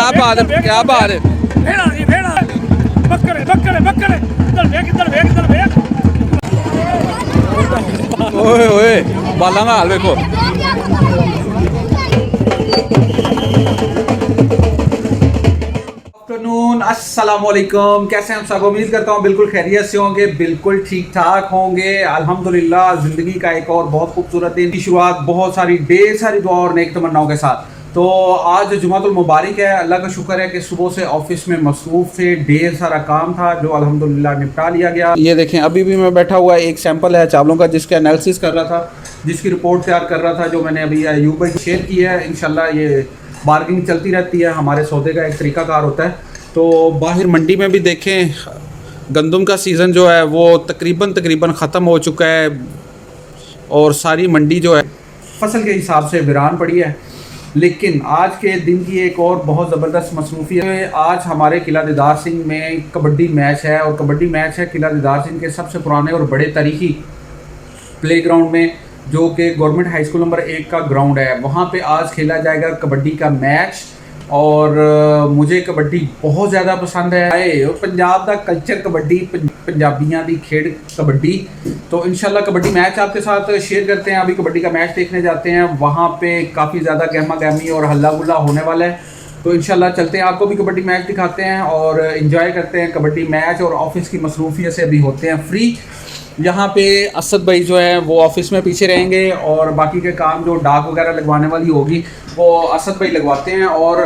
क्या बात है, क्या बात है। भेड़ा जी भेड़ा बकरे बकरे बकरे इधर देख ओए ओए बाला का हाल देखो। आफ्टरनून, अस्सलाम वालेकुम। कैसे हैं आप सब? उम्मीद करता हूँ बिल्कुल खैरियत से होंगे, बिल्कुल ठीक ठाक होंगे। अल्हम्दुलिल्लाह ज़िंदगी का एक और बहुत खूबसूरत दिन की शुरुआत बहुत सारी ढेर सारी दुआ और नेक तमन्नाओं के साथ। तो आज जुमातुल मुबारक है। अल्लाह का शुक्र है कि सुबह से ऑफिस में मसरूफ़ थे, ढेर सारा काम था जो अल्हम्दुलिल्लाह निपटा लिया गया। ये देखें, अभी भी मैं बैठा हुआ एक सैंपल है चावलों का जिसका एनालिसिस कर रहा था, जिसकी रिपोर्ट तैयार कर रहा था, जो मैंने अभी यूट्यूब पर शेयर की है। इंशाल्लाह ये बार्गेनिंग चलती रहती है, हमारे सौदे का एक तरीकाकार होता है। तो बाहर मंडी में भी देखें, गंदम का सीज़न जो है वो तकरीबन ख़त्म हो चुका है और सारी मंडी जो है फसल के हिसाब से वीरान पड़ी है। लेकिन आज के दिन की एक और बहुत ज़बरदस्त मसरूफ़ियत है। आज हमारे किला दीदार सिंह में कबड्डी मैच है और कबड्डी मैच है किला दीदार सिंह के सबसे पुराने और बड़े तारीखी प्ले ग्राउंड में, जो कि गवर्नमेंट हाई स्कूल नंबर 1 का ग्राउंड है। वहाँ पे आज खेला जाएगा कबड्डी का मैच और मुझे कबड्डी बहुत ज़्यादा पसंद है। पंजाब का कल्चर कबड्डी, पंजाबियों की खेड कबड्डी। तो इंशाल्लाह कबड्डी मैच आपके साथ शेयर करते हैं। अभी कबड्डी का मैच देखने जाते हैं, वहाँ पे काफ़ी ज़्यादा गहमा गहमी और हल्ला गुल्ला होने वाला है। तो इंशाल्लाह चलते हैं, आपको भी कबड्डी मैच दिखाते हैं और इन्जॉय करते हैं कबड्डी मैच। और ऑफिस की मसरूफियत से अभी होते हैं फ्री। यहाँ पे असद भाई जो है वो ऑफिस में पीछे रहेंगे और बाकी के काम जो डाक वगैरह लगवाने वाली होगी वो असद भाई लगवाते हैं। और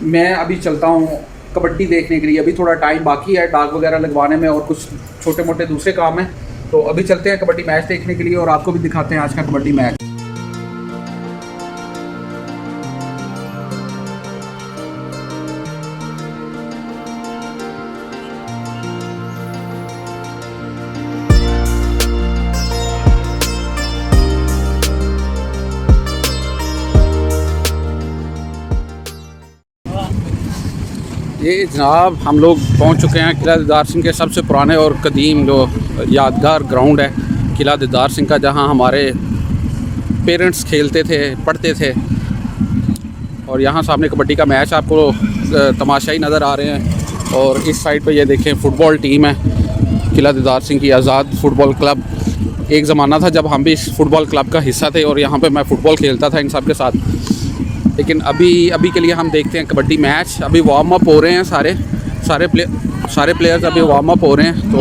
मैं अभी चलता हूँ कबड्डी देखने के लिए। अभी थोड़ा टाइम बाकी है डाक वगैरह लगवाने में और कुछ छोटे मोटे दूसरे काम हैं। तो अभी चलते हैं कबड्डी मैच देखने के लिए और आपको भी दिखाते हैं आज का कबड्डी मैच। ये जनाब हम लोग पहुंच चुके हैं किला दीदार सिंह के सबसे पुराने और कदीम जो यादगार ग्राउंड है किला दीदार सिंह का, जहां हमारे पेरेंट्स खेलते थे, पढ़ते थे। और यहाँ सामने कबड्डी का मैच आपको तमाशाई नज़र आ रहे हैं। और इस साइड पे ये देखें फुटबॉल टीम है किला दीदार सिंह की, आज़ाद फुटबॉल क्लब। एक ज़माना था जब हम भी इस फुटबॉल क्लब का हिस्सा थे और यहाँ पर मैं फ़ुटबॉल खेलता था इन सब के साथ। लेकिन अभी के लिए हम देखते हैं कबड्डी मैच। अभी वार्म अप हो रहे हैं, सारे प्लेयर्स अभी वार्म अप हो रहे हैं। तो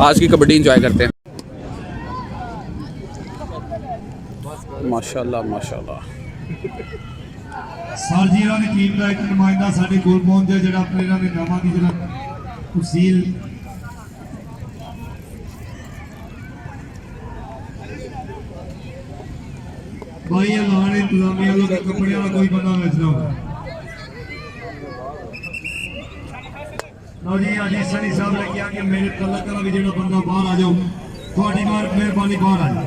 आज की कबड्डी एंजॉय करते हैं। माशाल्लाह माशाल्लाह। सर जी ने टीम का एक नुमाइंदा साडे कोल पहुंचा जिहड़ा प्लेयरां दे नामां दी जिहड़ा तफसील भाई अल्लाह ने इंतजामिया लोग कपड़े वाला कोई बंदा बेचना होगा। लो जी अजी सनी साहब ने कहा कि मेरे तलक का भी जो बंदा बाहर आ जाओ, थोड़ी मेहरबानी बाहर आ जाओ।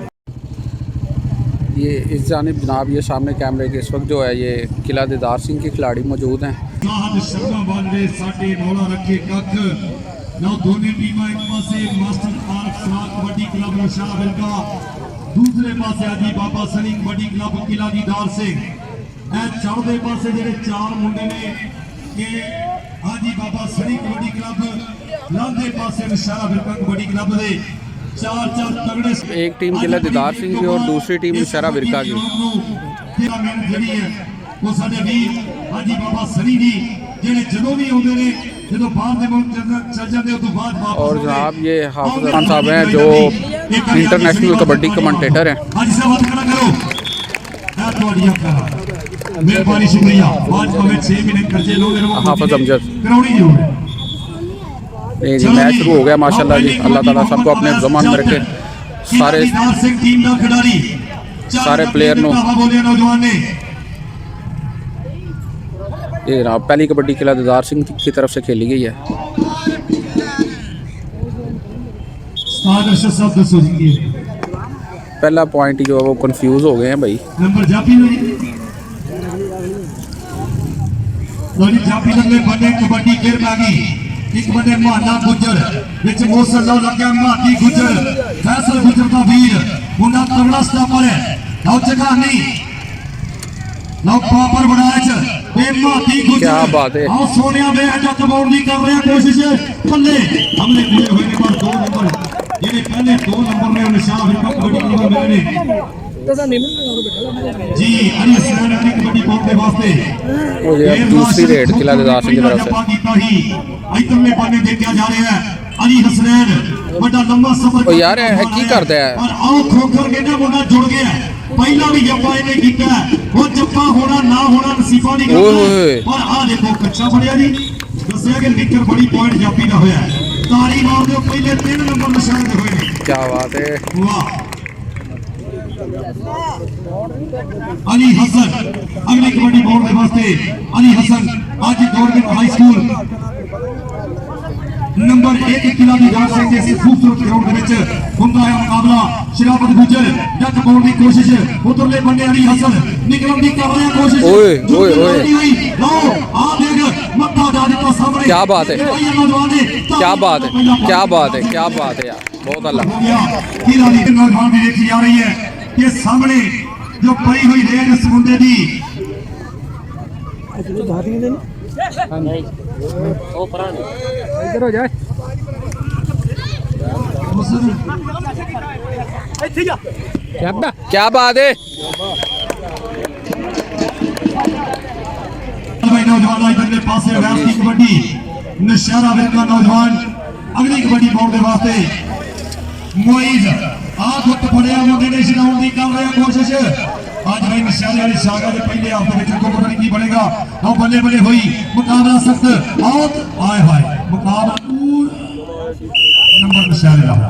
ये इस जानिब जनाब ये सामने कैमरे के इस वक्त जो है ये किला दीदार सिंह के खिलाड़ी मौजूद हैं। साडे नौला रखे कख ना दोनों टीमां एक पासे मास्टर पार्क साथ कबड्डी क्लब शाह बिलका, दूसरे पासे आजी बाबा सलीम कबड्डी क्लब किला दीदार सिंह। चौथे पासे जेडे चार मुंडे ने कि आजी बाबा सलीम कबड्डी क्लब, लांदे पासे शाह बिलका कबड्डी क्लब दे चार तगड़े। एक टीम किला दीदार सिंह की और दूसरी टीम इशारा बिरका की। वो साडे वीर आजी बाबा सलीम जी जेडे जदों भी आउंदे ने, जदों बाहर दे मुल्क चल जांदे उस तो बाद वापस। और जनाब ये हाफिज खान साहब हैं जो इंटरनेशनल कबड्डी कमेंटेटर हैं। हाजी साहब बात करो मैं तोड़ी आपका मेहरबानी शुक्रिया। आज हमें 6 मिनट खर्चे लोगे हाफिज अमजद कराउनी जरूर है। जी मैच शुरू हो गया माशाल्लाह जी। अल्लाह ताला सबको अपने ज़मान में रखे। सारे प्लेयर नो ये पहली कबड्डी किला दीदार सिंह की तरफ से खेली गई है। पहला पॉइंट जो है वो कंफ्यूज हो गए हैं भाई। नंबर जापी बने कबड्डी खेल मांगी एक बने माना गुजर विच मोसर लो लग्या माटी गुजर फैसल गुजर का वीर मुंडा तगड़ा स्टॉपर है। लो जगह नहीं लो पापर बनाए ਤੇ ਮਾਤੀ ਗੁਜਰ ਕਿਆ ਬਾਤ ਹੈ। ਆਹ ਸੋਨਿਆ ਵੇ ਜੱਟ ਬਾਉਣ ਦੀ ਕਰ ਰਿਹਾ ਕੋਸ਼ਿਸ਼ ਪੱਲੇ ਹਮਲੇ ਪੂਰੇ ਹੋਏ ਨੇ ਪਰ 2 ਨੰਬਰ ਜਿਹੜੇ ਪਹਿਲੇ 2 ਨੰਬਰ ਨੇ ਉਹ ਸ਼ਾਹ ਅਫਰੀਕਾ ਕਬੱਡੀ ਕਲੱਬ ਮਿਲੇ ਨੇ जी अली हसनैन अपनी कबड्डी पाउंड के वास्ते वो यार दूसरी रेड किला दिदार सिंह की तरफ से इतने पाने देखा जा रहा है अली हसनैन बड़ा लंबा सफर ओ यार ये की करदा है और आओ खोखर के ना मुंडा जुड़ गया पहला भी जप्पा इन्हें कीता है वो जप्पा होना ना होना नसीबा नहीं करता और आ देखो कच्चा फड़िया जी दसया कि लीटर बड़ी पॉइंट जापी दा होया तारी मार दो पहले 3 नंबर निशान दे होए ने क्या बात है वाह अली हसन अगली कबड्डी बोर्ड के वास्ते अली हसन आज गवर्नमेंट हाई स्कूल नंबर 1 किला दी जान सिंह जैसी खूबसूरत ग्राउंड के विच हुंदा है मुकाबला शराफत गुजर जट पाउण दी कोशिश उधरले बन्ने अली हसन निकलण दी कर रहा कोशिश ओए ओए ओए लो आ देख मत्था जा दिता सामने क्या बात है क्या बात है क्या बात है क्या बात है यार बहुत अल्लाह हो गया किला दी नौजवान भी देखी जा रही है ये सामने जो पई हुई रेड इस मुंडे दी इधर हो जाए क्या बात है नौजवान इधरले पासे अवैध की कबड्डी नशहरा विरका नौजवान अगली कबड्डी पाउंड के वास्ते मोइज आ गुट फड़िया मुंडे ने छडाउण दी कर रहा कोशिश आज भाई नशहरे वाली शाखा के पहले हाफ में को पता नहीं की बनेगा आओ बल्ले बल्ले हुई मुकाबला सख्त आओ आए हाय मुकाबला नंबर नशहरे रहा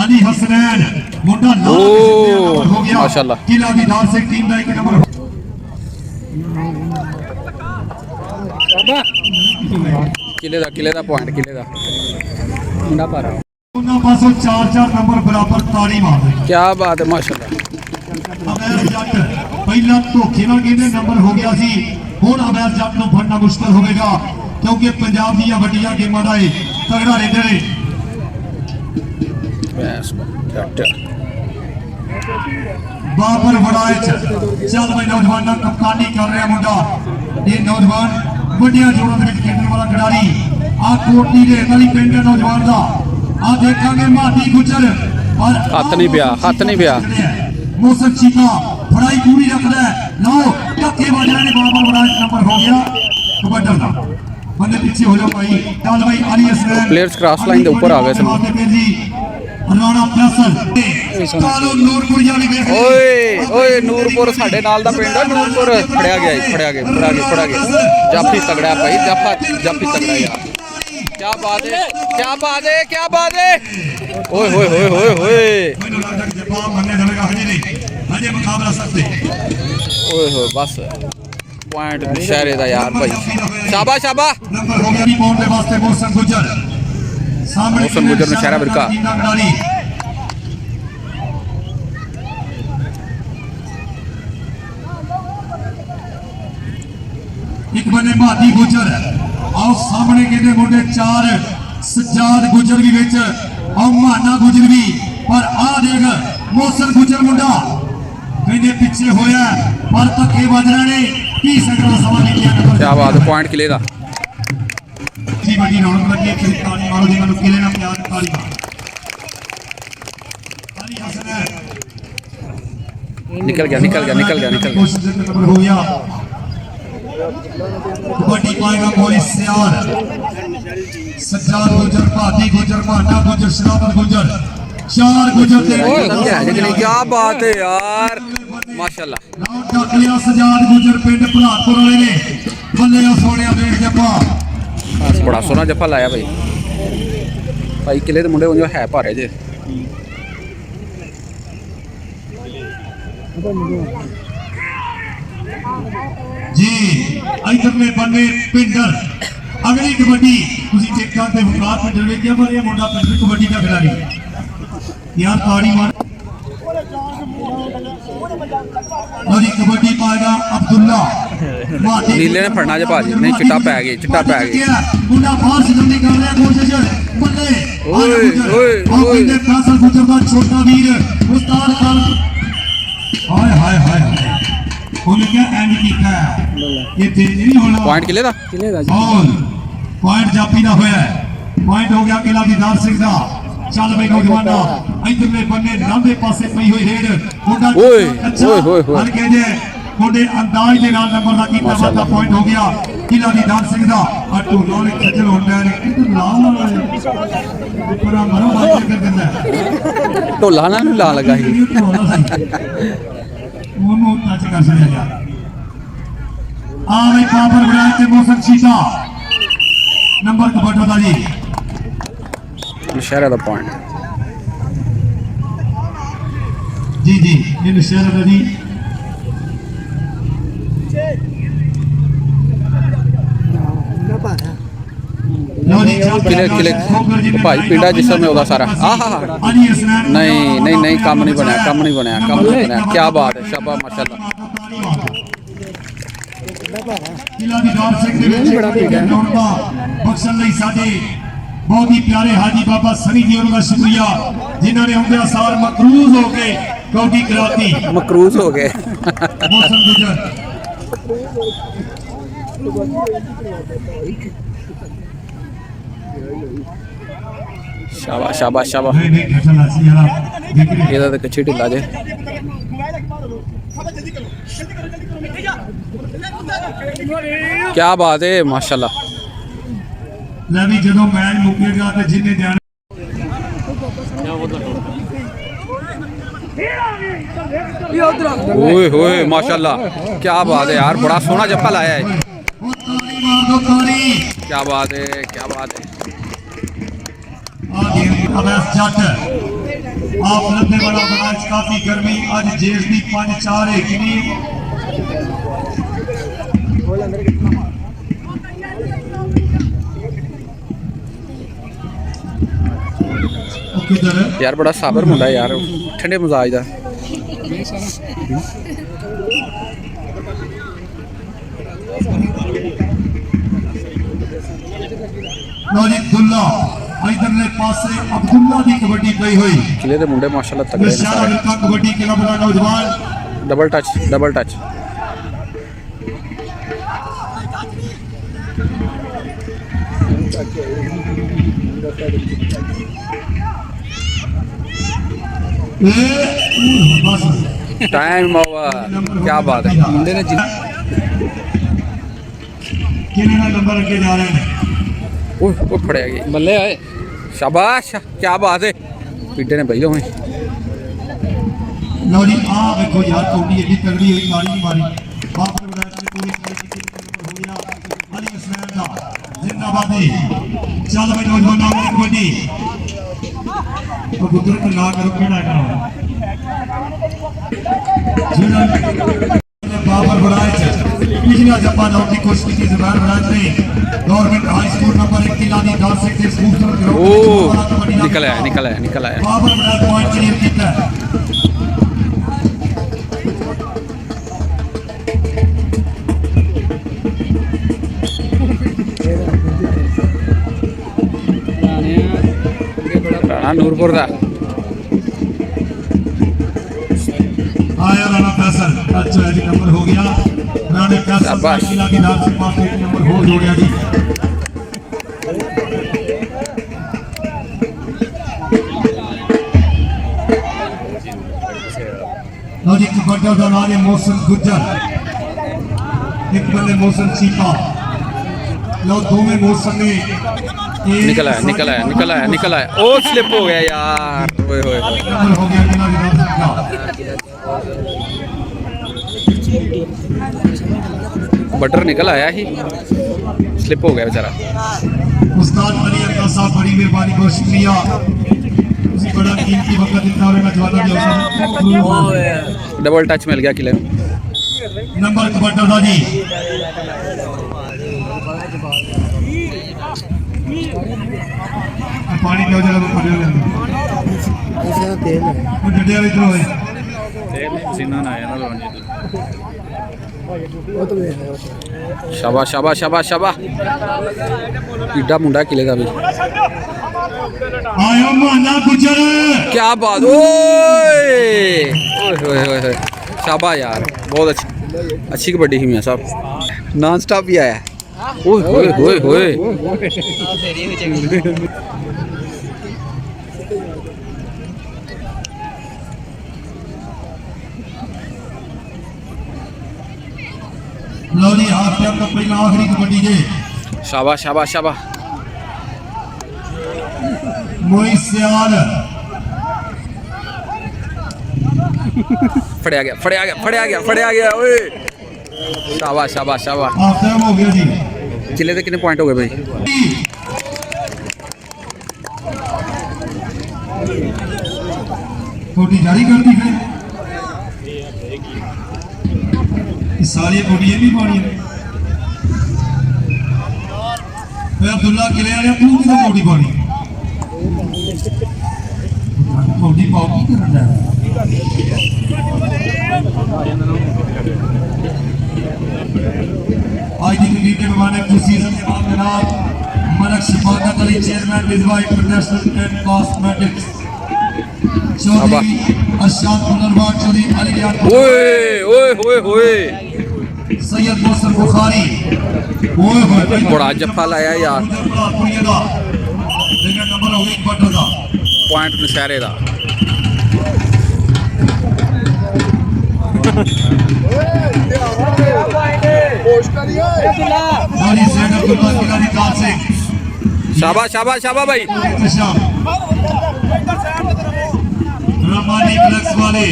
अली हसनैन मुंडा लाल हो गया माशाल्लाह किला दी दार से टीम का 1 नंबर किले दा पॉइंट किले दा मुंडा पा रहा उन्होंने पासों 4-4 नंबर बराबर ताड़ी मार दे क्या बात है माशाल्लाह अवैध जट पहला धोखे नाल कहते नंबर हो गया सी हुण अवैध जट नूं फड़ना मुश्किल होवेगा क्योंकि पंजाब दी वड्डियां गेमां दा तगड़ा रेडर है बाबर वड़ाइच चल भाई नौजवान कप्तानी कर रहा मुंडा ये नौजवान वड्डियां जोड़ां दे विच खेडण वाला खिडारी आ कोटली दे नाली पिंड नौजवान दा आ देखांगे माटी गुजर और हाथ नहीं पिया मौसम चीका फड़ाई पूरी रखदा है लो धक्के बज रहे ने बाबर वड़ाइच नंबर हो गया कबड्डी दा बंदे पीछे हो जाओ भाई चल भाई Ali Hasnain players cross line के ऊपर आ गए सब राणा फैसल कालो नूरपुर यानी देख ओए ओए नूरपुर साडे नाल दा पिंड है नूरपुर फड़या गया जाफी तगड़ा भाई जाफी तगड़ा यार क्या बात है ओए होए होए होए होए ਮੈਨੂੰ ਲੱਗਦਾ ਕਿ ਜਵਾਬ ਮੰਨਿਆ ਜਾਵੇਗਾ ਹਜੇ ਨਹੀਂ ਹਜੇ ਮੁਕਾਬਲਾ ਸਖਤ ਹੈ ओए होए बस पॉइंट नशहरे दा यार भाई शाबाश नंबर हो गया नहीं पाउंड के वास्ते मौसम गुजर सामने मौसम गुजर नशहरा विरका एक बने मादी गुजर आओ सामने कहते मुंडे 4 सज्जाद गुजर भी विच आओ माना गुजर भी पर आ देख मौसम गुजर मुंडा कहते पीछे होया पर धक्के बज रहे ने 30 सेकंड का सवाल नहीं किया क्या बात है पॉइंट किले दा जी बड़ी रौनक लगी है ताली मारो जी मैं किले ना प्यार ताली मारो अली हसन निकल गया कोशिश नंबर हो गया कबड्डी पाएगा मोई सियार सज्जाद गुजर भाटी गुजर माना गुजर शराफत गुजर 4 गुजर तेरे क्या बात है यार माशाल्लाह राउंड टक लिया सज्जाद गुजर पिंड भलातपुर वाले ने बल्ले सोनिया बेट जप्पा बड़ा सोना जप्पा लाया भाई किले दे मुंडे उंज है भारे जे जी इधरले बन्ने पिंडर अगली कबड्डी तुसी देखा ते वकार पिंडर वेखिया पर ये मुंडा पिंडर कबड्डी का खिलाड़ी यार ताड़ी मार और ये कबड्डी पाएगा अब्दुल्ला नीले ने फड़ना जे भाजी नहीं चिट्टा पै गया मुंडा बाहर से जल्दी कर रहा है कोशिश बल्ले ओए फैसल गुजर दा छोटा वीर उस्ताद खान हाय हाय हाय ਉਹਨੇ ਕਿਹਾ ਇੰਜ ਕੀਤਾ ਹੈ, ਇਹ ਤੇਜ਼ ਨਹੀਂ ਹੋਣਾ। ਪੁਆਇੰਟ ਕਿਲੇ ਦਾ ਬੋਲ ਪੁਆਇੰਟ ਜਾਪੀ ਦਾ ਹੋਇਆ ਹੈ। ਪੁਆਇੰਟ ਹੋ ਗਿਆ ਕਿਲਾ ਦੀਦਾਰ ਸਿੰਘ ਦਾ। ਚੱਲ ਬਈ ਨੌਜਵਾਨਾਂ, ਇਧਰਲੇ ਬੰਨੇ ਲਾਂਦੇ ਪਾਸੇ ਪਈ ਹੋਈ ਰੇਡ ਮੁੰਡਾ ਓਏ, ਅੱਛਾ ਓਏ ਹੋਏ ਹੋਏ। ਹਰ ਕਹਿੰਦੇ ਮੁੰਡੇ ਅੰਦਾਜ਼ ਦੇ ਨਾਲ ਨੰਬਰ ਦਾ ਕੀਤਾ ਵਾਦਾ ਪੁਆਇੰਟ ਹੋ ਗਿਆ ਕਿਲਾ ਦੀਦਾਰ ਸਿੰਘ ਦਾ। ਅਟੂ ਲੋਲੇ ਖੱਜਲ ਹੁੰਦਾ ਨੇ ਕਿਤੇ ਲਾਉਣ ਵਾਲਾ ਹੈ ਪੂਰਾ ਮਰੋ ਬਾਤ ਕਰ ਦਿੰਦਾ ਹੈ। ਢੋਲਾ ਨਾਲ ਲਾ ਲਗਾ ਸੀ। ਉਹਨੂੰ ਟੱਚ ਕਰ ਛੱਡਿਆ ਜਾ। ਆ ਬਈ ਬਾਬਰ ਬਰਾਜ ਤੇ ਮੋਸਨ ਸ਼ੀਸ਼ਾ ਨੰਬਰ ਕਬੱਡਾ ਦਾ ਜੀ ਨਸ਼ਹਿਰਾ ਦਾ ਪੁਆਇੰਟ। ਜੀ ਜੀ ਇਹ ਨਸ਼ਹਿਰਾ ਦਾ ਜੀ। ਲਓ ਜੀ ਕਿਲੇ ਭਾਈ ਪਿੰਡਾ ਜਿਸ ਸਮੇਂ ਉਹਦਾ ਸਾਰਾ ਆਹਾ ਨਹੀਂ ਨਹੀਂ ਨਹੀਂ ਕੰਮ ਨਹੀਂ ਬਣਿਆ ਕੰਮ ਨਹੀਂ ਬਣਿਆ ਕੰਮ ਨਹੀਂ ਬਣਿਆ। ਕੀ ਬਾਤ ਹੈ ਸ਼ਾਬਾਸ਼ ਮਾਸ਼ਾਅੱਲਾ। ਕਿਲਾ ਦੀਦਾਰ ਸਿੰਘ ਦੇ ਵਿੱਚ ਬੜਾ ਨੌਂਦਾ ਬਖਸ਼ਣ ਲਈ ਸਾਡੇ ਬਹੁਤ ਹੀ ਪਿਆਰੇ ਹਾਜੀ ਬਾਬਾ ਸਨੀ ਜੀ ਉਹਨਾਂ ਦਾ ਸ਼ੁਕਰੀਆ ਜਿਨ੍ਹਾਂ ਨੇ ਹੁੰਦਿਆਂ ਸਾਰ ਮਕਰੂਜ਼ ਹੋ ਕੇ ਕੌਡੀ ਕਰਾਤੀ। ਮਕਰੂਜ਼ ਹੋ ਗਏ। ਮੌਸਮ ਗੁਜਰ ਸ਼ਾਬਾਸ਼ ਸ਼ਾਬਾਸ਼ ਸ਼ਾਬਾਸ਼। ਨਹੀਂ ਨਹੀਂ ਖਸਲ ਅਸੀਂ ਵਾਲਾ ਦੇਖ ਰਹੇ ਇਹਦਾ ਤਾਂ ਕੱਚੀ ਢਿੱਲਾ ਜੇ। ਕੀ ਬਾਤ ਹੈ ਮਾਸ਼ਾਅੱਲਾ। ਲੈ ਵੀ ਜਦੋਂ ਮੈਚ ਮੁੱਕੇਗਾ ਤੇ ਜਿੰਨੇ ਜਾਣ ओए होए माशाल्लाह क्या बात है यार बड़ा सोना जप्पा लाया है। ਉਹ ਤਾਲੀ ਮਾਰ ਦੋ ਤਾਲੀ। क्या बात है क्या बात है। ਆ ਗੇਮ ਅਵੈਸ ਜੱਟ ਆਪ ਲੱਭੇ ਵਾਲਾ ਬਣਾ ਕਾਫੀ ਗਰਮੀ ਅੱਜ ਜੇਸ ਦੀ 5-4 ਹੈ ਕਿੰਨੀ ਕਿਧਰ यार बड़ा साबर मुंडा है यार ठंडे मिजाज दा। ਲਓ ਜੀ ਦੁੱਲਾ ਇਧਰਲੇ ਪਾਸੇ ਅਬਦੁੱਲਾ ਦੀ ਕਬੱਡੀ ਪਈ ਹੋਈ। किले दे मुंडे माशाल्लाह तगड़े ने ਨਸ਼ਾ सारे। ਵਿਰਕਾ ਕਬੱਡੀ ਕਲੱਬ ਦਾ ਨੌਜਵਾਨ डबल टच डबल टच। ਇਹ ਬਸ टाइम ओवर क्या बात है। मुंडे ने ਕਿਹਨੇ ਨਾਲ ਨੰਬਰ ਅੱਗੇ ਜਾ ਰਹੇ ਨੇ ओह फड़िया गई बल्ले आए शाबाश क्या बात है। पीटे ने पहले हुए ਲਓ ਜੀ ਆ ਵੇਖੋ ਯਾਰ ਕੌਡੀ ਏਡੀ ਤਗੜੀ ਹੋਈ ਮਾਰੀ ਨਹੀਂ ਮਾਰੀ ਬਾਬਰ ਵਿਰਾਜ ਨੇ ਪੂਰੀ ਕੀਤੀ ਨੰਬਰ ਹੋ ਗਿਆ ਅਲੀ ਹਸਨੈਨ ਦਾ ਜ਼ਿੰਦਾਬਾਦੀ। ਚੱਲ ਬਈ ਨੌਜਵਾਨਾਂ ਦੀ ਕਬੱਡੀ ਉਹ ਪੁੱਤਰ ਕੋ ਨਾ ਕਰੋ ਕਿਹੜਾ ਕਰੋ ਜਿਹੜਾ ਬਾਬਰ ਵਿਰਾਜ ਪਿਛਲਾ ਜੱਪਾ ਲਾਉਣ ਦੀ ਕੋਸ਼ਿਸ਼ ਕੀਤੀ ਜ਼ਬਾਨ ਵਿਰਾਜ ਨੇ गवर्नमेंट हाई स्कूल नंबर 1 किला दी दार से स्कूल ग्राउंड ओ निकल आया बाबर विराज पॉइंट क्लियर किया है। राणा नूरपुर दा आया राणा फैसल अच्छा जी नंबर हो गया राणा फैसल किला की दार से पास एक नंबर हो गया जी। लो जी कबड्डी का नाम है मौसम गुज्जर एक बल्ले मौसम सीपा लो दो में मौसम ने निकल आया ओ स्लिप हो गया यार। ओए होए नंबर हो गया किला की दार से बटर निकल आया ही स्लिप हो गया बेचारा। उस्ताद अली अक्का साहब बड़ी मेहरबानी बहुत शुक्रिया उसी बड़ा कीमती वक्त इतना और मैं जवाना दिया डबल टच मिल गया किले नंबर कबड्डी दा जी। पानी पियो जरा तो पड़े ऐसा तेल है वो डडे वाले इधर होए तेल पसीना ना आया ना लोन शाबाश शाबाश शाबाश शाबाश। पीड़ा मुंडा किले का भी आया माना गुजर क्या बात ओए ओए शाबाश यार बहुत अच्छा। अच्छी कबड्डी ही मियां साहब, नॉन स्टॉप भी आया। ओए होए होए होए, लो जी हाफ टाइम का पहला आखिरी कबड्डी जे शाबाश शाबाश शाबाश। मोइस सियाल फड़िया गया फड़िया गया फड़िया गया फड़िया गया। ओए शाबाश शाबाश शाबाश। हाफ टाइम हो गया जी। चिल्ले से कितने पॉइंट हो गए भाई? कोटी जारी कर दी है, इस सारी कोटी भी पानी है। अब्दुल्ला किले वाले तू किधर कोटी पानी कोटी पाओ की करना है। आज की क्रिकेट के मेहमान खुशी से जनाब मलक शफाकत अली चेयरमैन मिजवा international and cosmetics Chaudhry Arshad पुनरवार चौधरी अली ओए ओए ओए ओए, सैयद मोहसन बुखारी ओए होए बड़ा जफ्फा लाया यार। नंबर हो गया क्वार्टर का पॉइंट नशहरे का। और ये सैयद अब्दुल्ला किला निकाल से शाबाश शाबाश शाबाश भाई। रमानी फ्लेक्स वाले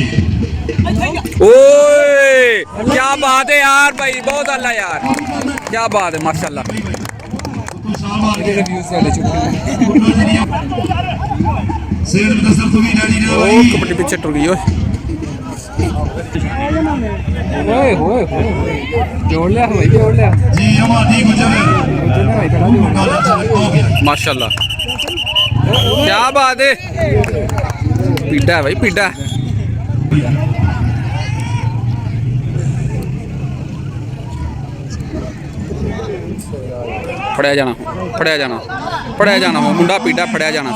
ओए क्या बात है यार भाई, बहुत अल्लाह यार, क्या बात है माशाल्लाह। ओ कबड्डी पीछे टूट गई। ओए ओए जोड़ लिया भाई, जोड़ लिया जी हमारी माशाल्लाह, क्या बात है। पीड़ा है भाई पीड़ा। फड़िया जाना फड़िया जाना फड़िया जाना, वो मुंडा पीड़ा फड़िया जाना।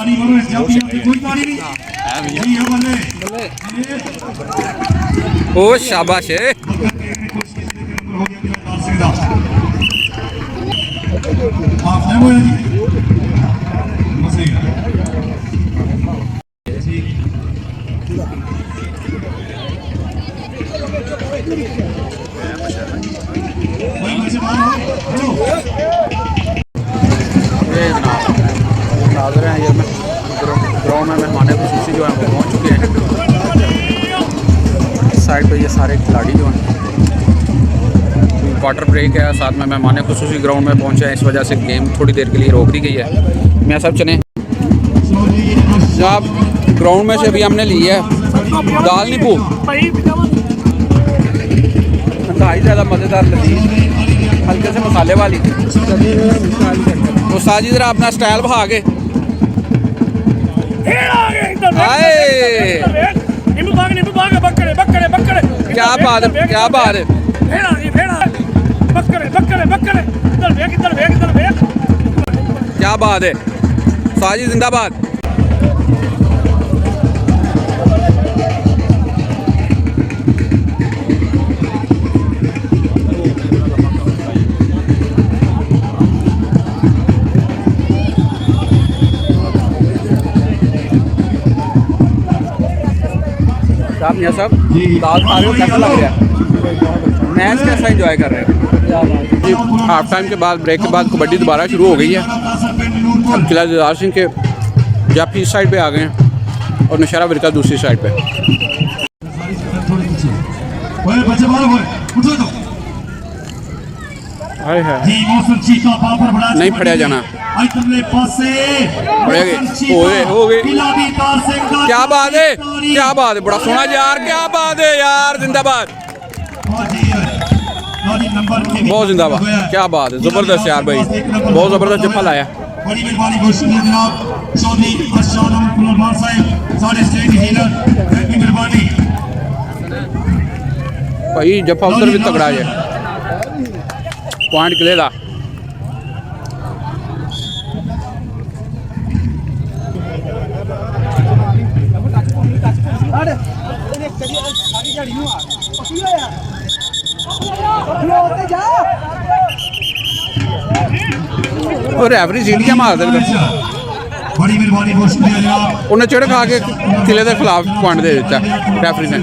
ओ शाबाश है। नाज़र हैं ये ग्राउंड में मेहमान खुसूसी जो है वो पहुँच चुके हैं। साइड पे ये सारे खिलाड़ी जो हैं, क्वार्टर ब्रेक है, साथ में मेहमान खुसूसी ग्राउंड में पहुँचे हैं, इस वजह से गेम थोड़ी देर के लिए रोक दी गई है। मैं सब चने जब ग्राउंड में से अभी हमने ली है दाल नींबू, इंतहाई ज़्यादा मज़ेदार लजीज हल्के से मसाले वाली। तो साजी जरा अपना स्टाइल बहा के बकरे बकरे बकरे, क्या बात है क्या बात है। भेड़ा जी भेड़ा, बकरे बकरे बकरे, इधर देख इधर देख इधर देख, क्या बात है। साजी जिंदाबाद। साहब मियां साहब दाल खा रहे हो, कैसा लग रहा है? मैच कैसा एंजॉय कर रहे हैं? जी हाफ टाइम के बाद ब्रेक के बाद कबड्डी दोबारा शुरू हो गई है। अब किला दिलदार सिंह के जाफी इस साइड पे आ गए हैं और नौशहरा विरका दूसरी साइड पे। नहीं फड़िया जाना, हो गए। क्या बात है क्या बात है, बड़ा सोना यार, क्या बात है यार, जिंदाबाद बहुत जिंदाबाद, क्या बात है, जबरदस्त यार भाई, बहुत जबरदस्त जफा लाया। बड़ी मेहरबानी बहुत शुक्रिया जनाब चौधरी अरशद पुनरवार साहब, सारे स्टेट हीलर, थैंक यू मेहरबानी भाई। जफा उधर भी तगड़ा है, पॉइंट किले दा। ਉਹ ਰੈਫਰੀ ਸੀਟੀਆਂ ਮਾਰਦੇ ਨੇ बड़ी मेहरबानी बहुत शुक्रिया जनाब ਉਹਨੇ ਚਿੜ ਖਾ ਕੇ ਕਿਲੇ ਦੇ ਖਿਲਾਫ ਪੁਆਇੰਟ ਦੇ ਦਿੱਤਾ ਰੈਫਰੀ ਨੇ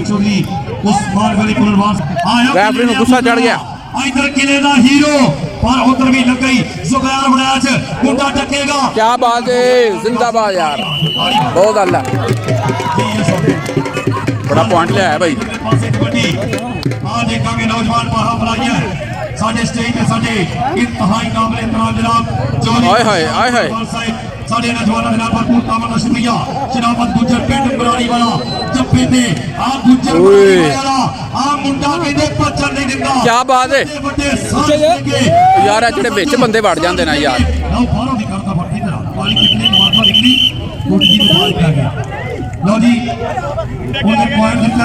ਰੈਫਰੀ ਨੂੰ ਗੁੱਸਾ ਚੜ ਗਿਆ इधर किले दा हीरो पर उधर भी लग गई जुबैर बनाया च मुंडा टकेगा क्या बात है जिंदाबाद यार बहुत अल्लाह बड़ा पॉइंट लिया है भाई आ देखेंगे नौजवान पर हमला किया साडे स्टेज पे साडे इंतहाई काबिल एहतराम जनाब हाय हाय हाय हाय साडे नौजवानों के नाम पर पूरा कामना शुक्रिया शराफत गुजर पिंड बुराड़ी वाला जब पेंदे आ गुजर वाला आ मुंडा कहंदे पचन नहीं दिंदा क्या बात है ਵੱਡੇ ਸਾਹ यार ਇਹ ਜਿਹੜੇ ਵਿੱਚ ਬੰਦੇ ਵੜ ਜਾਂਦੇ ਨਾ ਯਾਰ ਲਓ ਬਾਹਰੋਂ ਦੀ ਕਰਦਾ ਫੜਦੀ ਤੇਰਾ ਵਾਲੀ ਕਿਤਨੇ ਮਾਰਦਾ ਨਿਕਲੀ ਟੁੱਟ ਜੀ ਨੂੰ ਬਾਹਰ ਪੈ ਗਿਆ ਲਓ ਜੀ ਉਹਨੇ ਪੁਆਇੰਟ ਦਿੱਤਾ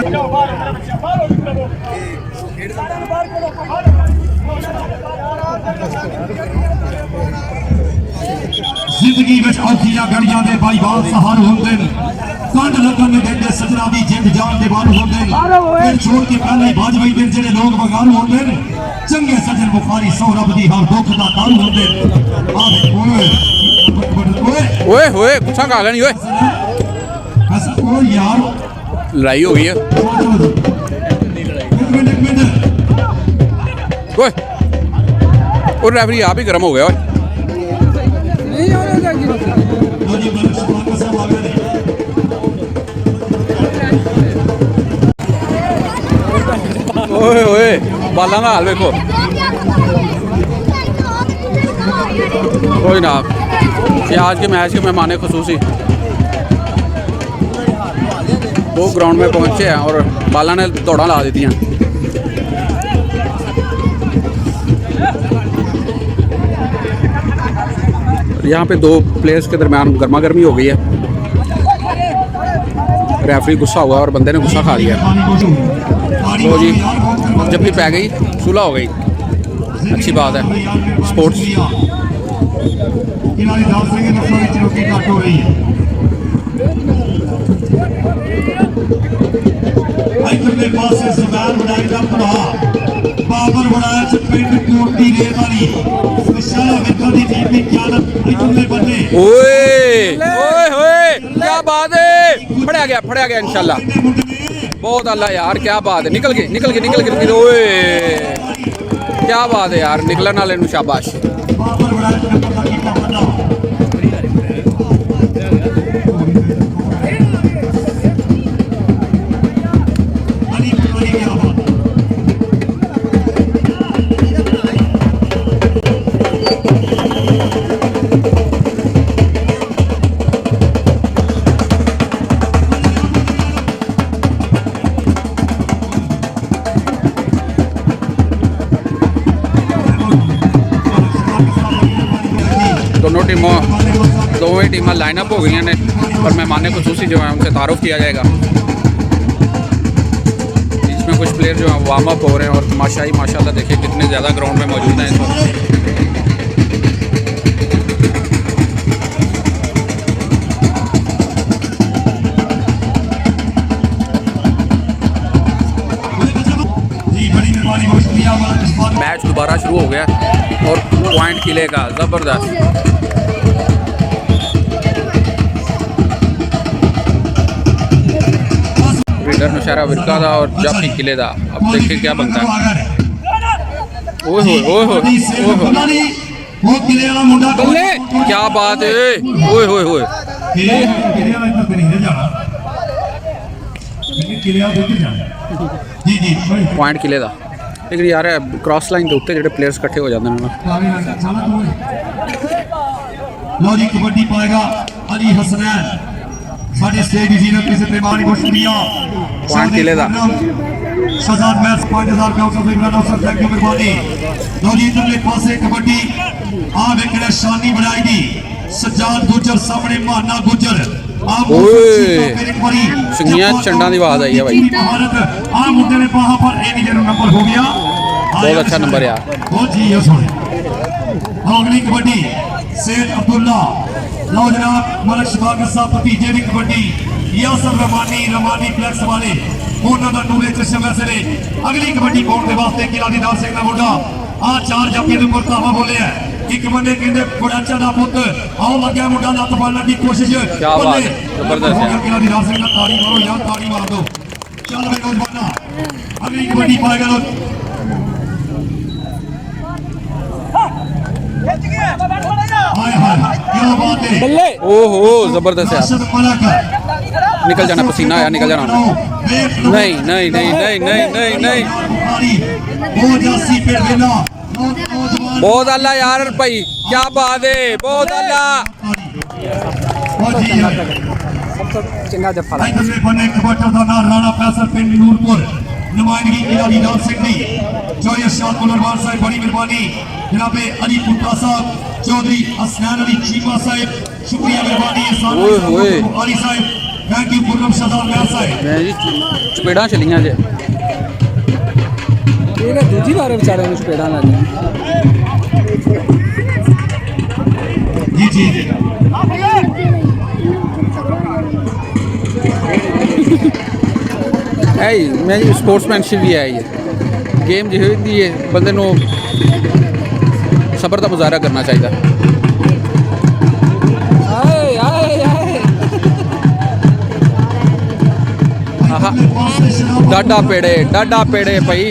ਜ਼ਿੰਦਗੀ ਵਿੱਚ ਔਖੀਆਂ ਘੜੀਆਂ ਦੇ ਬਾਈਵਾਲ ਸਹਾਰ ਹੁੰਦੇ ਨੇ ਕੰਡ ਲੱਗਣ ਨੇ ਦਿੰਦੇ ਸਜਣਾ ਦੀ ਜਿੰਦ ਜਾਨ ਦੇ ਬਾਰ ਹੁੰਦੇ ਨੇ ਫਿਰ ਛੋੜ ਕੇ ਪਹਿਲਾਂ ਹੀ ਬਾਜ ਵਜਦੇ ਜਿਹੜੇ ਲੋਕ ਵਗਾਰੂ ਹੁੰਦੇ ਨੇ ਚੰਗੇ ਸੱਜਣ ਬੁਖਾਰੀ ਸੌ ਰੱਬ ਦੀ ਹਰ ਦੁੱਖ ਦਾ ਕਾਰੂ ਹੁੰਦੇ ਨੇ ਓਏ ओए होए गुस्सा खा गया नहीं ओए ਅਸਾਂ ਉਹ ਯਾਰ लड़ाई हो गई है ਇੱਕ ਮਿੰਟ ओए और रेफरी आप ही गर्म हो गया ओए ਲਓ ਜੀ ਬਲਕ ਸਮਾਨ ਕਾ ਸਭ ਆ ਗਏ ਨੇ ओए ओए बाला ना हाल देखो कोई ना ये आज के मैच के मेहमान खसूसी वो ग्राउंड में पहुंचे हैं और बाला ने दौड़ा ला दी हैं यहाँ पे दो प्लेयर्स के दरमियान गर्मा गर्मी हो गई है रेफरी गुस्सा हुआ और बंदे ने गुस्सा खा लिया तो जी जब भी पै गई सुलह हो गई अच्छी बात है स्पोर्ट्स खिलाड़ी दाव सिंह नफरों की चौकी काट हो रही है इधरले पासे जुबैर बनाएगा पुरा बाबर बनाया च पिंड कोट दी रेत वाली विशाल विक्का दी टीम की क्यादत इधरले बंदे ओए ओए ओए क्या बात है फड़या गया इंशाल्लाह बहुत अल्लाह यार क्या बात है निकल गई ओए क्या बात है यार निकलन वाले नु शाबाश बाबर बनाया च पता की बंदा अली पुरानी क्या बात दोनों ही टीमें लाइनअप हो गई ने और मेहमान खसूसी जो है उनसे तारुफ किया जाएगा इसमें कुछ प्लेयर जो हैं वार्म अप हो रहे हैं और तमाशाई माशाल्लाह देखिए कितने ज़्यादा ग्राउंड में मौजूद हैं इस वक्त मैच दोबारा शुरू हो गया और पॉइंट किले का ज़बरदस्त रीडर नौशहरा विरका था और जाफी किले का अब देखिए क्या बनता है ओए बल्ले क्या बात है ओए होए होए पॉइंट किले का लेकिन यार क्रॉस लाइन के उत्ते ਜਿਹੜੇ ਪਲੇਅਰਸ ਇਕੱਠੇ ਹੋ ਜਾਂਦੇ ਨੇ ਲਓ ਜੀ ਕਬੱਡੀ ਪਾਏਗਾ ਅਲੀ ਹਸਨੈਨ ਸਾਡੇ ਸਟੇਜ ਦੀ ਜ਼ੀਨਤ ਕਿਸੇ ਪੈਮਾਨੇ को शुक्रिया पॉइंट किले ਦਾ शहजाद मैच 5000 का उसका इमरान अफसर थैंक यू मेहरबानी ਲਓ ਜੀ ਇਧਰਲੇ ਪਾਸੇ ਕਬੱਡੀ ਆ ਵੇਖਣਾ ਸ਼ਾਨੀ ਬਣਾਏਗੀ ਸਜਾਦ ਗੁਜਰ ਸਾਹਮਣੇ ਮਾਨਾ ਗੁਜਰ सिंगियां चंडा की आवाज आई है भाई बहुत अच्छा नंबर यार अगली कबड्डी सेठ अब्दुल्ला लो जनाब मलक शफाकत साहब भतीजे की कबड्डी यासर रमानी फ्लैक्स वाले ਉਹਨਾਂ ਦਾ ਨੂਰੇ ਚਸ਼ਮ ਵੈਸੇ ਅਗਲੀ ਕਬੱਡੀ ਪਾਉਣ ਦੇ ਵਾਸਤੇ ਕਿਲਾ ਦੀ ਦਾਸ ਸਿੰਘ ਦਾ ਮੁੰਡਾ ਆ ਚਾਰ ਜਾਪੀ ਨੂੰ ਮੁਰਤਾਵਾ ਬੋਲਿਆ ਇੱਕ ਬੰਦੇ ਕਹਿੰਦੇ ਗੁੜਾਚਾ ਦਾ ਪੁੱਤ ਆਓ ਲੱਗਿਆ ਮੁੰਡਾ ਲੱਤ ਫੜਨ ਦੀ ਕੋਸ਼ਿਸ਼ ਕਿਆ ਬਾਤ ਹੈ, ਜ਼ਬਰਦਸਤ ਹੈ। ਕਿਲਾ ਦੀ ਦਾਸ ਸਿੰਘ ਦਾ ਤਾੜੀ ਮਾਰੋ ਯਾਰ ਤਾੜੀ ਮਾਰ ਦਿਓ ਚੱਲ ਵੇ ਨੌਜਵਾਨਾ ਅਗਲੀ ਕਬੱਡੀ ਪਾਏਗਾ ਲੋ ਹਾਏ ਹਾਏ ਕੀ ਬਾਤ ਹੈ बल्ले ओहो जबरदस्त है ਅਰਸ਼ਦ ਮਲਕ निकल जाना पसीना आया निकल जाना नहीं नहीं नहीं नहीं नहीं नहीं नहीं बहुत आला यार भाई क्या बात है बहुत आला चंगा जफा नुमाइंदगी इलाही लाल सिंह दी चौधरी अरशद मुनव्वर साहब बड़ी मेहरबानी जनाबे अली पुट्टा साहब चौधरी हसनैन अली चीमा साहब शुक्रिया मेहरबानी ओए होए। अली साहब थैंक यू गुरम शहजाद म्यार साहब मैं जी चपेड़ा चलियां जे ਇਹਨੇ ਦੂਜੀ ਵਾਰ ਵਿਚਾਰੇ ਨੂੰ ਚਪੇੜਾਂ ਲਾਈਆਂ जी जी जी है ही मैं जी स्पोर्ट्समैनशिप भी है ये गेम जो होती है बंदे ਨੂੰ सबर का मुजाहरा करना चाहिए ਆਏ ਆਏ ਆਏ डाडा पेड़े भाई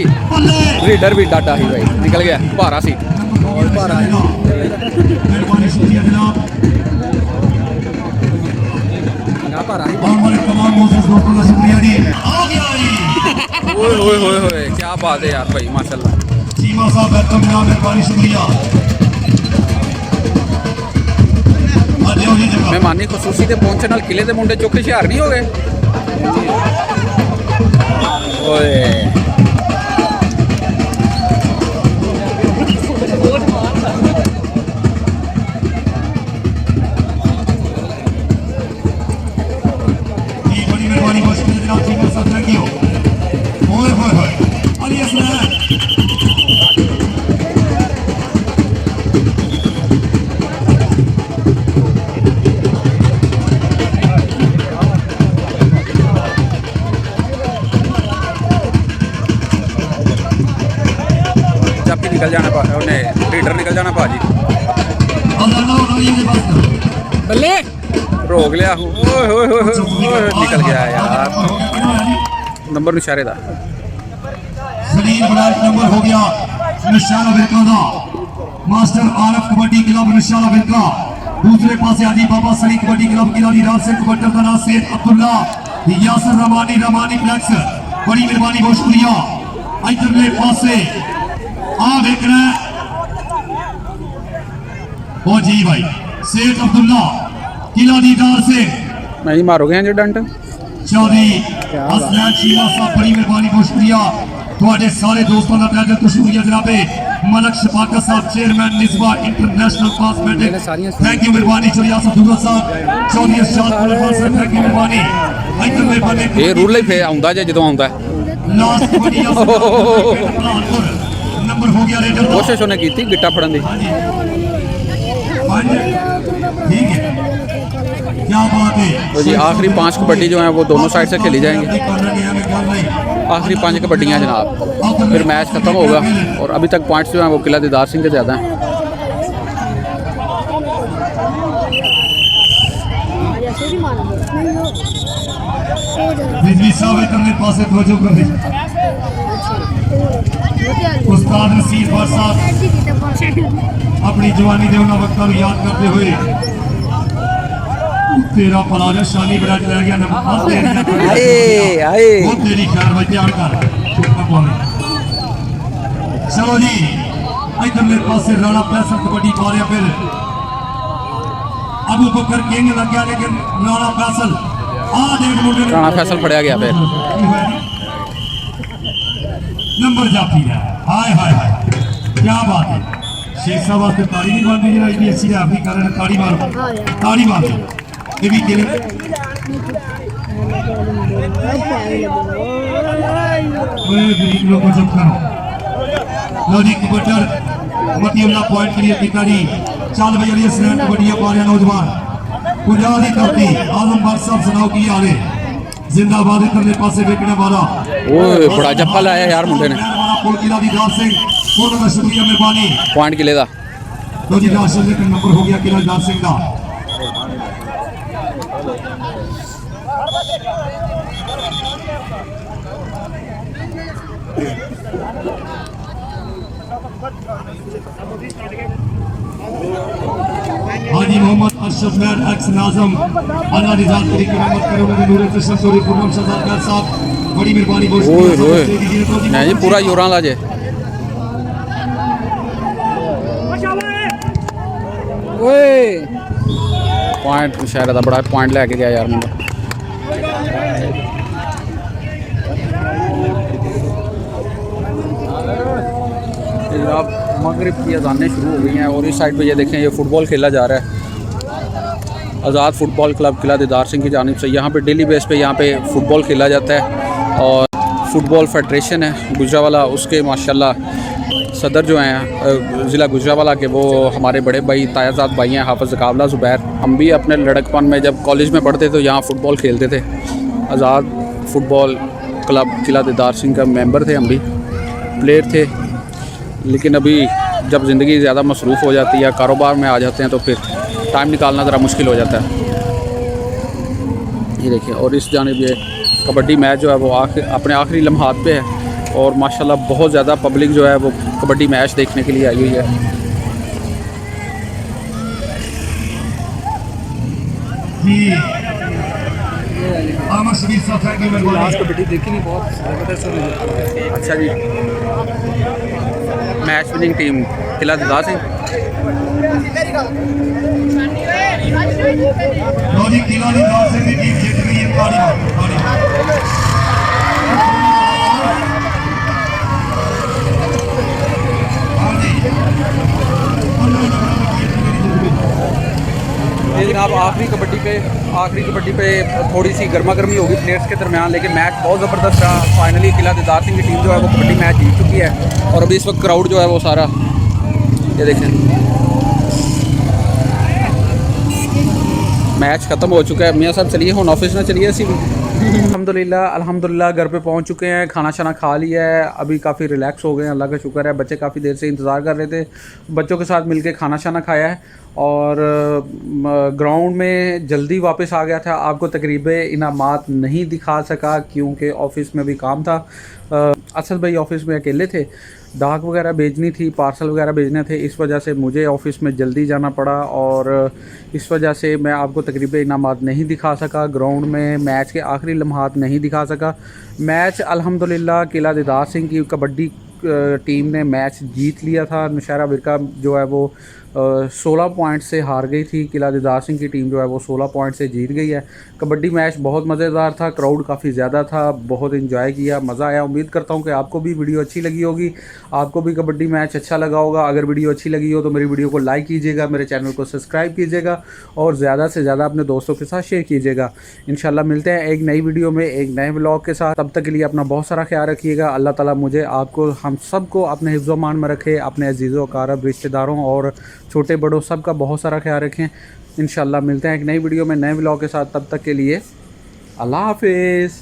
रीडर भी डाडा ही भाई निकल गया भारा सी मेहरबानी शुक्रिया जनाब ਨਾ ਭਾਰਾ ਹੀ हमारे तमाम मोहसिन दोस्तों का शुक्रिया जी आ गया जी ओए ओए ओए ओए क्या बात है यार भाई माशाल्लाह चीमा साहब वेलकम जनाब मेहरबानी शुक्रिया आ जाओ जी जनाब ਮਹਿਮਾਨੀ ਖਸੂਸੀ ਤੇ ਪਹੁੰਚਣ ਨਾਲ ਕਿਲੇ ਦੇ ਮੁੰਡੇ ਚੋਖੇ ਹੁਸ਼ਿਆਰ ਨਹੀਂ ਹੋ ਗਏ ਓਏ जी बड़ी मेहरबानी बहुत शुक्रिया जनाब चीमा साहब थैंक यू ओए होए होए अली हसनैन ਚਾਪੀ ਨਿਕਲ ਜਾਣਾ ਉਹਨੇ ਰੀਡਰ ਨਿਕਲ ਜਾਣਾ ਭਾਜੀ अल्लाह वाली के पास ਬੱਲੇ ਰੋਕ ਲਿਆ ਓਏ ਹੋਏ ਹੋਏ ਹੋਏ ਨਿਕਲ ਗਿਆ ਯਾਰ ਨੰਬਰ ਇਸ਼ਾਰੇ ਦਾ सलीम बड़ाई नंबर हो गया निशाना विरका का मास्टर आरफ कबड्डी क्लब निशाना विरका दूसरे पासे आदि बाबा सली कबड्डी क्लब किलाड़ी राज सिंह कबड्डर का नाम सैयद अब्दुल्ला यासर रमानी फ्लैक्स बड़ी मेहरबानी बहुत शुक्रिया इधरले पासे आ देखना ओ जी भाई सैयद अब्दुल्ला किलाड़ी राज सिंह ਮੈਂ ਜੀ ਮਾਰੋਗੇ ਜੇ ਡੰਟ चौधरी हसनैन चीमा साहब बड़ी मेहरबानी बहुत शुक्रिया ਤੁਹਾਡੇ ਸਾਰੇ ਦੋਸਤਾਂ ਦਾ ਤਹਿ ਦਿਲ ਤੋਂ ਸ਼ੁਕਰੀਆ ਜਨਾਬੇ Malik Shafaqat sahib chairman Nisba international cosmetic thank you ਮਿਹਰਬਾਨੀ ਚੌਧਰੀ ਅਬਦੁੱਲਾ ਸਾਹਿਬ ਚੌਧਰੀ ਅਰਸ਼ਦ ਮੁਨੱਵਰ ਸਾਹਿਬ ਥੈਂਕ ਯੂ ਮਿਹਰਬਾਨੀ ਇੱਧਰ ਦੇ ਬੰਦੇ ਇਹ ਰੂਲ ਹੀ ਫੇ ਆਉਂਦਾ ਜੇ ਜਦੋਂ ਆਉਂਦਾ ਲਾਸਟ ਕਬੱਡੀ ਨੰਬਰ ਹੋ ਗਿਆ ਰੇਡਰ ਦਾ ਕੋਸ਼ਿਸ਼ ਉਹਨੇ ਕੀਤੀ ਗਿੱਟਾ ਫੜਨ ਦੀ ठीक है क्या बात है तो जी आखिरी 5 कबड्डी जो हैं वो दोनों साइड से खेली जाएंगी आखिरी 5 कबड्डियाँ जनाब फिर मैच खत्म होगा और अभी तक पॉइंट्स जो हैं वो किला दीदार सिंह के ज़्यादा हैं बिजली साहब इतने पासे तवज्जो कर दी उस्ताद नसीर बार साहब अपनी जवानी के उन्होंने वक्तों को याद करते हुए तेरा पलाजा शानी बड़ा रह गया वो तेरी खैर में ध्यान कर चलो जी इधरले पासे राणा फैसल कबड्डी पा रहा फिर अबू बकर किंग लग गया लेकिन राणा फैसल राणा फैसल फड़िया गया फिर नंबर जाती है हाय हाय हाय क्या बात है शेख साहब वास्ते ताड़ी नहीं बनती जी आईपीएससी ने अपनी कारण ताड़ी मारो ताड़ी मारो ये भी खेले गरीब लोगों को चुप करो लो जी कबड्डर मतीउल्लाह पॉइंट के लिए अधिकारी चल भाई अली हसनैन कबड्डियां पा रहे नौजवान पुजा दी करती आजम बाग साहब सुनाओ की हाल है जिंदाबाद करने पासे वेखने वाला ओए बड़ा जप्पा लाया यार मुंडे ने पुल किला दीदार सिंह बहुत बहुत शुक्रिया मेहरबानी पॉइंट किले दा लो जी लास्ट का नंबर हो गया किला दीदार सिंह का हाजी मोहम्मद अशरफ मैर एक्स नाजम अल्लाह रिजात करी की रहमत करो मेरे नूर कृष्ण सूरी पूर्णम शहजाद खान साहब बड़ी मेहरबानी बहुत ओए शुक्रिया ओए दे दीजिए तो जी नहीं जी पूरा योरां लाजे ओए पॉइंट शहर दा बड़ा पॉइंट लेके गया यार मुंडा जनाब मगरिब की अजानें शुरू हो गई हैं और इस साइड पे ये देखें ये फुटबॉल खेला जा रहा है आज़ाद फुटबॉल क्लब किला दीदार सिंह की जानिब से यहाँ पे डेली बेस पे यहाँ पे फुटबॉल खेला जाता है और फुटबॉल फेडरेशन है गुजरावाला उसके माशाल्लाह सदर जो हैं ज़िला गुजरावाला के वो हमारे बड़े भाई तायाजाद भाई हैं हाफ़िज़ काबला ज़ुबैर हम भी अपने लड़कपन में जब कॉलेज में पढ़ते तो यहाँ फ़ुटबॉल खेलते थे आज़ाद फुटबॉल क्लब किला दीदार सिंह का मेंबर थे हम भी प्लेयर थे लेकिन अभी जब ज़िंदगी ज़्यादा मसरूफ़ हो जाती है कारोबार में आ जाते हैं तो फिर टाइम निकालना ज़रा मुश्किल हो जाता है ये देखिए और इस जानिब ये कबड्डी मैच जो है वो अपने आखिरी लम्हात पे है और माशाल्लाह बहुत ज़्यादा पब्लिक जो है वो कबड्डी मैच देखने के लिए आई हुई है जी आमा शबीर साहब थैंक यू मेहरबानी कबड्डी देखी नहीं बहुत ज़बरदस्त हो रही है। अच्छा जी मैच विनिंग टीम किला दीदार सिंह लो जी किला दीदार सिंह की टीम जीत गई है ताड़ी ये जनाब आखिरी कबड्डी पे थोड़ी सी गर्मा गर्मी होगी प्लेयर्स के दरमियान लेकिन मैच बहुत ज़बरदस्त रहा फाइनली किला दीदार सिंह की टीम जो है वो कबड्डी मैच जीत चुकी है और अभी इस वक्त क्राउड जो है वो सारा ये देखें मैच ख़त्म हो चुका है मियाँ साहब चलिए हम ऑफिस में चलिए इसी अल्हम्दुलिल्लाह घर पे पहुंच चुके हैं खाना शाना खा लिया है अभी काफ़ी रिलैक्स हो गए हैं अल्लाह का शुक्र है बच्चे काफ़ी देर से इंतज़ार कर रहे थे बच्चों के साथ मिलके खाना शाना खाया है और ग्राउंड में जल्दी वापस आ गया था आपको तकरीबे इनामात नहीं दिखा सका क्योंकि ऑफ़िस में भी काम था असद भाई ऑफ़िस में अकेले थे डाक वगैरह भेजनी थी पार्सल वगैरह भेजने थे इस वजह से मुझे ऑफ़िस में जल्दी जाना पड़ा और इस वजह से मैं आपको तकरीबन इनामात नहीं दिखा सका ग्राउंड में मैच के आखिरी लम्हात नहीं दिखा सका मैच अल्हम्दुलिल्लाह किला दीदार सिंह की कबड्डी टीम ने मैच जीत लिया था नौशहरा विरका जो है वो 16 पॉइंट से हार गई थी किला दीदार सिंह की टीम जो है वो 16 पॉइंट से जीत गई है कबड्डी मैच बहुत मज़ेदार था क्राउड काफ़ी ज़्यादा था बहुत इन्जॉय किया मज़ा आया उम्मीद करता हूँ कि आपको भी वीडियो अच्छी लगी होगी आपको भी कबड्डी मैच अच्छा लगा होगा अगर वीडियो अच्छी लगी हो तो मेरी वीडियो को लाइक कीजिएगा मेरे चैनल को सब्सक्राइब कीजिएगा और ज़्यादा से ज़्यादा अपने दोस्तों के साथ शेयर कीजिएगा इंशाल्लाह मिलते हैं एक नई वीडियो में एक नए व्लॉग के साथ तब तक के लिए अपना बहुत सारा ख्याल रखिएगा अल्लाह ताला मुझे आपको हम सबको अपने हिफ्ज़-ओ-मान में रखे अपने अजीज़ों कारब रिश्तेदारों और छोटे बड़ों सब का बहुत सारा ख्याल रखें इंशाल्लाह मिलते हैं एक नई वीडियो में नए व्लॉग के साथ तब तक के लिए अल्लाह हाफिज़।